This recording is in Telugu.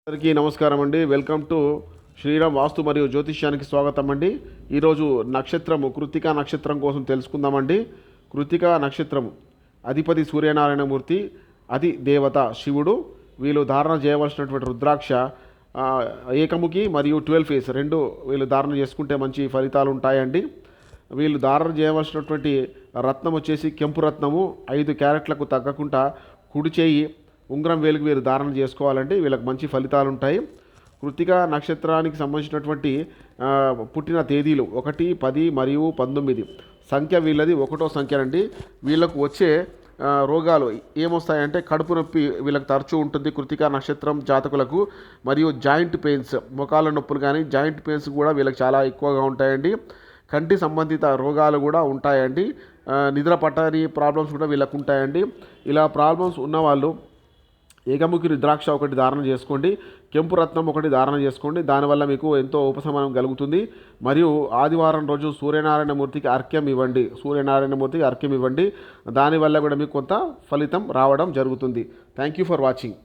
అందరికీ నమస్కారం అండి. వెల్కమ్ టు శ్రీరామ్ వాస్తు మరియు జ్యోతిష్యానికి స్వాగతం అండి. ఈరోజు నక్షత్రము కృత్తికా నక్షత్రం కోసం తెలుసుకుందామండి. కృత్తికా నక్షత్రం అధిపతి సూర్యనారాయణమూర్తి, అది దేవత శివుడు. వీళ్ళు ధారణ చేయవలసినటువంటి రుద్రాక్ష ఏకముఖి మరియు 12 ఫేస్ రెండు వీళ్ళు ధారణ చేసుకుంటే మంచి ఫలితాలు ఉంటాయండి. వీళ్ళు ధారణ చేయవలసినటువంటి రత్నం వచ్చేసి కెంపు రత్నము 5 క్యారెట్లకు తగ్గకుండా కుడి చేయి ఉంగరం వేలుకు వీరు ధారణ చేసుకోవాలంటే వీళ్ళకి మంచి ఫలితాలు ఉంటాయి. కృత్తికా నక్షత్రానికి సంబంధించినటువంటి పుట్టిన తేదీలు 1, 10 మరియు 19 సంఖ్య వీళ్ళది 1వ సంఖ్యనండి. వీళ్ళకు వచ్చే రోగాలు ఏమొస్తాయంటే కడుపు నొప్పి వీళ్ళకి తరచూ ఉంటుంది కృత్తికా నక్షత్రం జాతకులకు. మరియు జాయింట్ పెయిన్స్, మోకాళ్ళ నొప్పులు కానీ జాయింట్ పెయిన్స్ కూడా వీళ్ళకి చాలా ఎక్కువగా ఉంటాయండి. కంటి సంబంధిత రోగాలు కూడా ఉంటాయండి. నిద్ర పట్టని ప్రాబ్లమ్స్ కూడా వీళ్ళకు ఉంటాయండి. ఇలా ప్రాబ్లమ్స్ ఉన్నవాళ్ళు ఏకముఖి రుద్రాక్ష ఒకటి ధారణ చేసుకోండి, కెంపు రత్నం ఒకటి ధారణ చేసుకోండి. దానివల్ల మీకు ఎంతో ఉపశమనం కలుగుతుంది. మరియు ఆదివారం రోజు సూర్యనారాయణమూర్తికి అర్ఘ్యం ఇవ్వండి. దానివల్ల కూడా మీకు కొంత ఫలితం రావడం జరుగుతుంది. Thank you for watching.